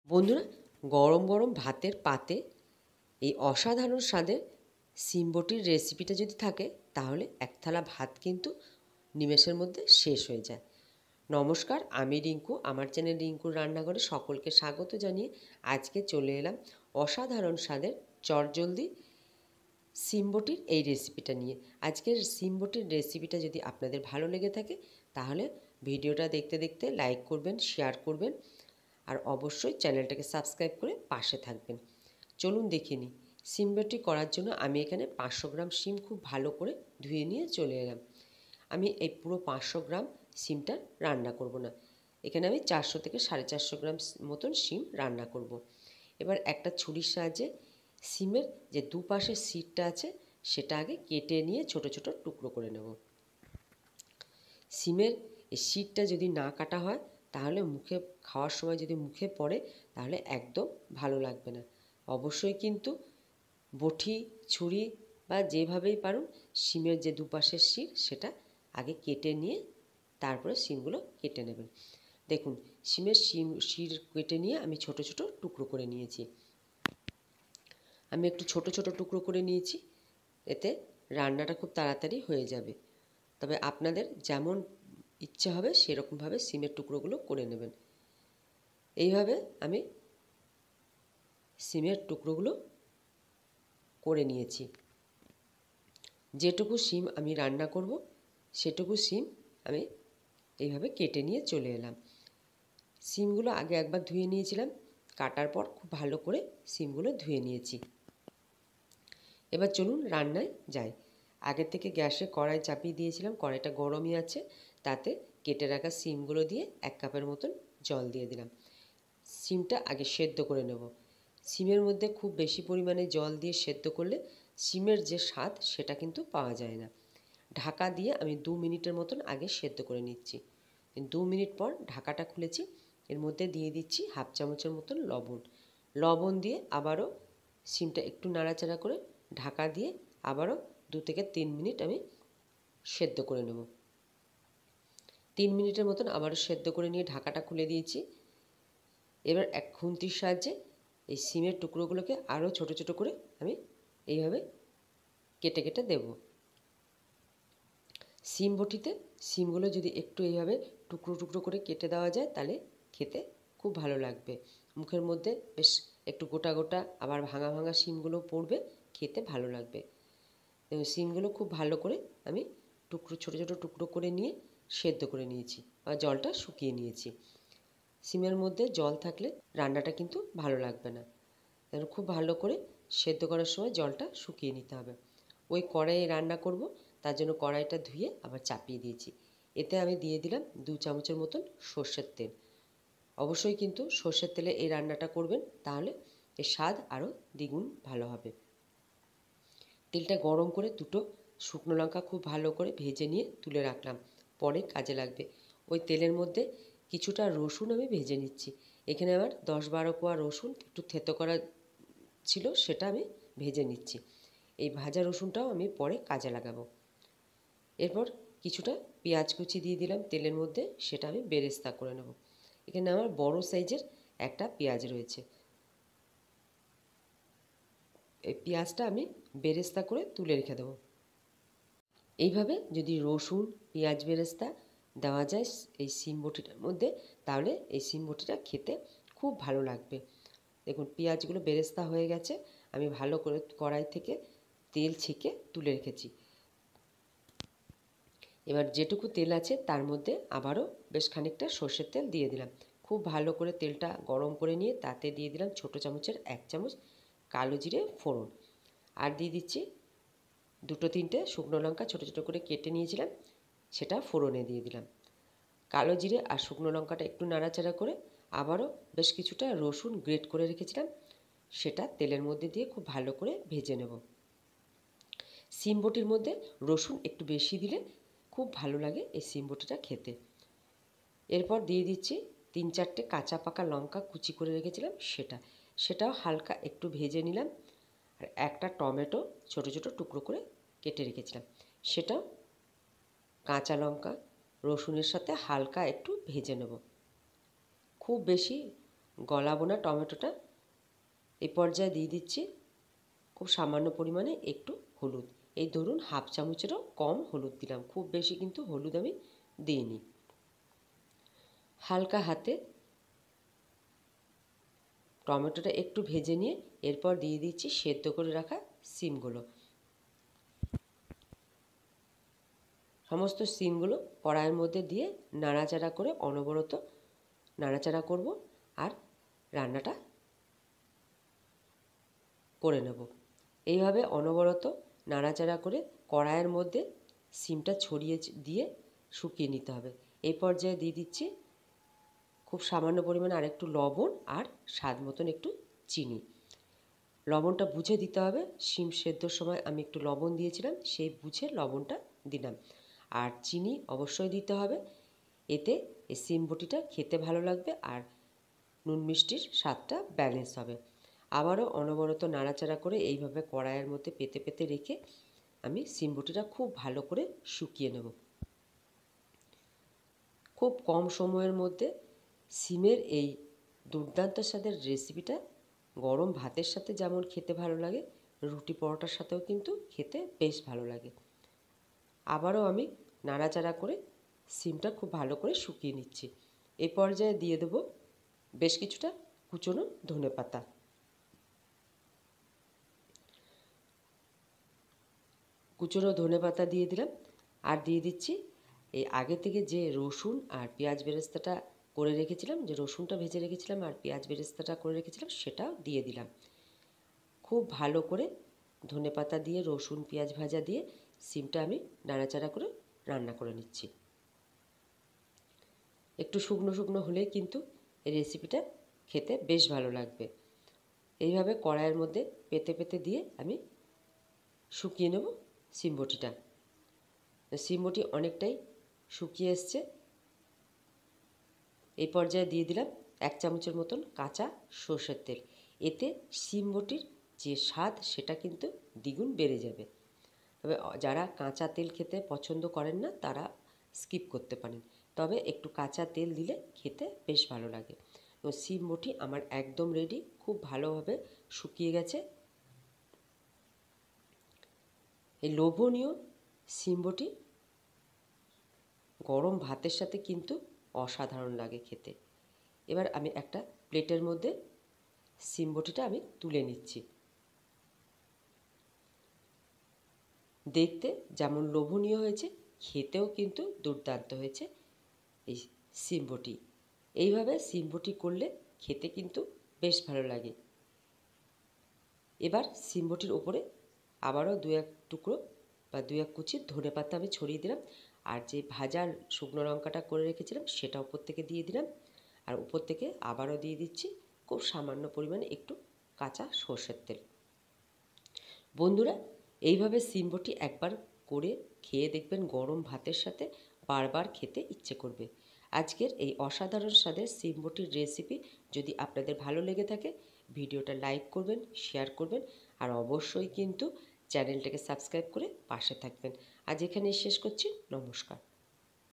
বন্ধুরা, গরম গরম ভাতের পাতে এই অসাধারণ স্বাদের সিম বটির রেসিপিটা যদি থাকে তাহলে এক থালা ভাত কিন্তু নিমেষের মধ্যে শেষ হয়ে যায়। নমস্কার, আমি রিঙ্কু। আমার চ্যানেল রিঙ্কুর রান্নাঘরে সকলকে স্বাগত জানিয়ে আজকে চলে এলাম অসাধারণ স্বাদের চটজলদি সিম বটির এই রেসিপিটা নিয়ে। আজকের সিম বটির রেসিপিটা যদি আপনাদের ভালো লেগে থাকে তাহলে ভিডিওটা দেখতে দেখতে লাইক করবেন, শেয়ার করবেন আর অবশ্যই চ্যানেলটাকে সাবস্ক্রাইব করে পাশে থাকবেন। চলুন দেখে নিই। সিম বটি করার জন্য আমি এখানে 500 গ্রাম সিম খুব ভালো করে ধুয়ে নিয়ে চলে এলাম। আমি এই পুরো 500 গ্রাম সিমটা রান্না করব না, এখানে আমি 400 থেকে 450 গ্রাম মতন সিম রান্না করব। এবার একটা ছুরির সাহায্যে সিমের যে দুপাশের সিটটা আছে সেটা আগে কেটে নিয়ে ছোট ছোট টুকরো করে নেব। সিমের এই সিটটা যদি না কাটা হয় তাহলে মুখে খাওয়ার সময় যদি মুখে পড়ে তাহলে একদম ভালো লাগবে না। অবশ্যই কিন্তু বটি, ছুরি বা যেভাবেই পারুন সিমের যে দুপাশের শির সেটা আগে কেটে নিয়ে তারপরে সিমগুলো কেটে নেবেন। দেখুন, সিমের শির কেটে নিয়ে আমি ছোট ছোট টুকরো করে নিয়েছি। আমি একটু ছোট ছোট টুকরো করে নিয়েছি, এতে রান্নাটা খুব তাড়াতাড়ি হয়ে যাবে। তবে আপনাদের যেমন ইচ্ছে হবে সেরকমভাবে সিমের টুকরোগুলো করে নেবেন। এইভাবে আমি সিমের টুকরোগুলো করে নিয়েছি। যেটুকু সিম আমি রান্না করব সেটুকু সিম আমি এইভাবে কেটে নিয়ে চলে এলাম। সিমগুলো আগে একবার ধুয়ে নিয়েছিলাম, কাটার পর খুব ভালো করে সিমগুলো ধুয়ে নিয়েছি। এবার চলুন রান্নায় যাই। আগের থেকে গ্যাসে কড়াই চাপিয়ে দিয়েছিলাম, কড়াইটা গরমই আছে। তাতে কেটে রাখা সিমগুলো দিয়ে 1 কাপের মতন জল দিয়ে দিলাম। সিমটা আগে সেদ্ধ করে নেব। সিমের মধ্যে খুব বেশি পরিমাণে জল দিয়ে সেদ্ধ করলে সিমের যে স্বাদ সেটা কিন্তু পাওয়া যায় না। ঢাকা দিয়ে আমি 2 মিনিটের মতন আগে সেদ্ধ করে নিচ্ছি। 2 মিনিট পর ঢাকাটা খুলেছি। এর মধ্যে দিয়ে দিচ্ছি হাফ চামচের মতন লবণ। লবণ দিয়ে আবারও সিমটা একটু নাড়াচাড়া করে ঢাকা দিয়ে আবারও 2 থেকে 3 মিনিট আমি সেদ্ধ করে নেব। 3 মিনিটের মতন আবারও সেদ্ধ করে নিয়ে ঢাকাটা খুলে দিয়েছি। এবার এক খুন্তির সাহায্যে এই সিমের টুকরোগুলোকে আরও ছোট ছোট করে আমি এইভাবে কেটে কেটে দেব। সিম বটিতে সিমগুলো যদি একটু এইভাবে টুকরো টুকরো করে কেটে দেওয়া যায় তাহলে খেতে খুব ভালো লাগবে। মুখের মধ্যে বেশ একটু গোটা গোটা আবার ভাঙা ভাঙা সিমগুলো পড়বে, খেতে ভালো লাগবে। সিমগুলো খুব ভালো করে আমি টুকরো ছোট ছোট টুকরো করে নিয়ে সেদ্ধ করে নিয়েছি আর জলটা শুকিয়ে নিয়েছি। সিমের মধ্যে জল থাকলে রান্নাটা কিন্তু ভালো লাগবে না, খুব ভালো করে সেদ্ধ করার সময় জলটা শুকিয়ে নিতে হবে। ওই কড়াইয়ে রান্না করব, তার জন্য কড়াইটা ধুয়ে আবার চাপিয়ে দিয়েছি। এতে আমি দিয়ে দিলাম 2 চামচের মতন সর্ষের তেল। অবশ্যই কিন্তু সর্ষের তেলে এই রান্নাটা করবেন, তাহলে এর স্বাদ আরও দ্বিগুণ ভালো হবে। তেলটা গরম করে দুটো শুকনো লঙ্কা খুব ভালো করে ভেজে নিয়ে তুলে রাখলাম, পরে কাজে লাগবে। ওই তেলের মধ্যে কিছুটা রসুন আমি ভেজে নিচ্ছি। এখানে আমার 10-12 কোয়া রসুন একটু থেতো করা ছিল, সেটা আমি ভেজে নিচ্ছি। এই ভাজা রসুনটাও আমি পরে কাজে লাগাবো। এরপর কিছুটা পেঁয়াজ কুচি দিয়ে দিলাম তেলের মধ্যে, সেটা আমি বেরেস্তা করে নেব। এখানে আমার বড় সাইজের একটা পেঁয়াজ রয়েছে, এই পেঁয়াজটা আমি বেরেস্তা করে তুলে রেখে দেবো। এইভাবে যদি রসুন পেঁয়াজ বেরেস্তা দেওয়া যায় এই সিম বটিটার মধ্যে তাহলে এই সিম বটিটা খেতে খুব ভালো লাগবে। দেখুন, পেঁয়াজগুলো বেরেস্তা হয়ে গেছে, আমি ভালো করে কড়াই থেকে তেল ছেঁকে তুলে রেখেছি। এবার যেটুকু তেল আছে তার মধ্যে আবারও বেশ খানিকটা সর্ষের তেল দিয়ে দিলাম। খুব ভালো করে তেলটা গরম করে নিয়ে তাতে দিয়ে দিলাম ছোটো চামচের 1 চামচ কালো জিরে ফোড়ন, আর দিয়ে দিচ্ছি 2-3টে শুকনো লঙ্কা ছোটো ছোটো করে কেটে নিয়েছিলাম, সেটা ফোড়নে দিয়ে দিলাম। কালো জিরে আর শুকনো লঙ্কাটা একটু নাড়াচাড়া করে আবারও বেশ কিছুটা রসুন গ্রেট করে রেখেছিলাম, সেটা তেলের মধ্যে দিয়ে খুব ভালো করে ভেজে নেব। সিম বটির মধ্যে রসুন একটু বেশি দিলে খুব ভালো লাগে এই সিম বটিটা খেতে। এরপর দিয়ে দিচ্ছি 3-4টে কাঁচা পাকা লঙ্কা কুচি করে রেখেছিলাম, সেটাও হালকা একটু ভেজে নিলাম। আর একটা টমেটো ছোটো ছোটো টুকরো করে কেটে রেখেছিলাম, সেটাও কাঁচা লঙ্কা রসুনের সাথে হালকা একটু ভেজে নেব। খুব বেশি গলাবো না টমেটোটা। এই পর্যায়ে দিয়ে দিচ্ছি খুব সামান্য পরিমাণে একটু হলুদ। এই ধরুন হাফ চামচেরও কম হলুদ দিলাম, খুব বেশি কিন্তু হলুদ আমি দিইনি। হালকা হাতে টমেটোটা একটু ভেজে নিয়ে এরপর দিয়ে দিচ্ছি সেদ্ধ করে রাখা সিমগুলো। সমস্ত সিমগুলো কড়াইয়ের মধ্যে দিয়ে নাড়াচাড়া করে অনবরত নাড়াচাড়া করব আর রান্নাটা করে নেব। এইভাবে অনবরত নাড়াচাড়া করে কড়াইয়ের মধ্যে সিমটা ছড়িয়ে দিয়ে শুকিয়ে নিতে হবে। এই পর্যায়ে দিয়ে দিচ্ছি খুব সামান্য পরিমাণে আরেকটু লবণ আর স্বাদ মতন একটু চিনি। লবণটা বুঝে দিতে হবে, শিম সেদ্ধর সময় আমি একটু লবণ দিয়েছিলাম, সেই বুঝে লবণটা দিলাম। আর চিনি অবশ্যই দিতে হবে, এতে এই সিম বটিটা খেতে ভালো লাগবে আর নুন মিষ্টির স্বাদটা ব্যালেন্স হবে। আবারও অনবরত নাড়াচাড়া করে এইভাবে কড়াইয়ের মধ্যে পেতে পেতে রেখে আমি সিম বটিটা খুব ভালো করে শুকিয়ে নেব। খুব কম সময়ের মধ্যে সিমের এই দুর্দান্ত স্বাদের রেসিপিটা গরম ভাতের সাথে যেমন খেতে ভালো লাগে, রুটি পরোটার সাথেও কিন্তু খেতে বেশ ভালো লাগে। আবারও আমি নাড়াচাড়া করে সিমটা খুব ভালো করে শুকিয়ে নিচ্ছি। এই পর্যায়ে দিয়ে দেব বেশ কিছুটা কুচনো ধনেপাতা। কুচনো ধনেপাতা দিয়ে দিলাম আর দিয়ে দিচ্ছি এই আগে থেকে যে রসুন আর পেঁয়াজ বেরেস্তাটা করে রেখেছিলাম, যে রসুনটা ভেজে রেখেছিলাম আর পেঁয়াজ বেরেস্তাটা করে রেখেছিলাম সেটাও দিয়ে দিলাম। খুব ভালো করে ধনেপাতা দিয়ে রসুন পেঁয়াজ ভাজা দিয়ে সিমটা আমি নাড়াচাড়া করে রান্না করে নিচ্ছি। একটু শুকনো শুকনো হলেই কিন্তু এই রেসিপিটা খেতে বেশ ভালো লাগবে। এইভাবে কড়াইয়ের মধ্যে পেতে পেতে দিয়ে আমি শুকিয়ে নেব সিম বটিটা। সিম বটি অনেকটাই শুকিয়ে এসছে। এই পর্যায়ে দিয়ে দিলাম 1 চামচের মতন কাঁচা সর্ষের তেল। এতে সিম বটির যে স্বাদ সেটা কিন্তু দ্বিগুণ বেড়ে যাবে। তবে যারা কাঁচা তেল খেতে পছন্দ করেন না তারা স্কিপ করতে পারেন, তবে একটু কাঁচা তেল দিলে খেতে বেশ ভালো লাগে। তো সিম বটি আমার একদম রেডি, খুব ভালোভাবে শুকিয়ে গেছে। এই লোভনীয় সিম বটি গরম ভাতের সাথে কিন্তু অসাধারণ লাগে খেতে। এবার আমি একটা প্লেটের মধ্যে সিম বটিটা আমি তুলে নিচ্ছি। দেখতে যেমন লোভনীয় হয়েছে, খেতেও কিন্তু দুর্দান্ত হয়েছে এই সিম বটি। এইভাবে সিম বটি করলে খেতে কিন্তু বেশ ভালো লাগে। এবার সিম বটির ওপরে আবারও 2-1 টুকরো বা 2-1 কুচি ধনেপাতা আমি ছড়িয়ে দিলাম। আর যে ভাজা শুকনো লঙ্কাটা করে রেখেছিলাম সেটা উপর থেকে দিয়ে দিলাম। আর উপর থেকে আবারও দিয়ে দিচ্ছি খুব সামান্য পরিমাণে একটু কাঁচা সর্ষের তেল। বন্ধুরা, এইভাবে সিম বটি একবার করে খেয়ে দেখবেন, গরম ভাতের সাথে বারবার খেতে ইচ্ছে করবে। আজকের এই অসাধারণ স্বাদের সিম বটির রেসিপি যদি আপনাদের ভালো লেগে থাকে, ভিডিওটা লাইক করবেন, শেয়ার করবেন আর অবশ্যই কিন্তু চ্যানেলটাকে সাবস্ক্রাইব করে পাশে থাকবেন। আজ এখানেই শেষ করছি। নমস্কার।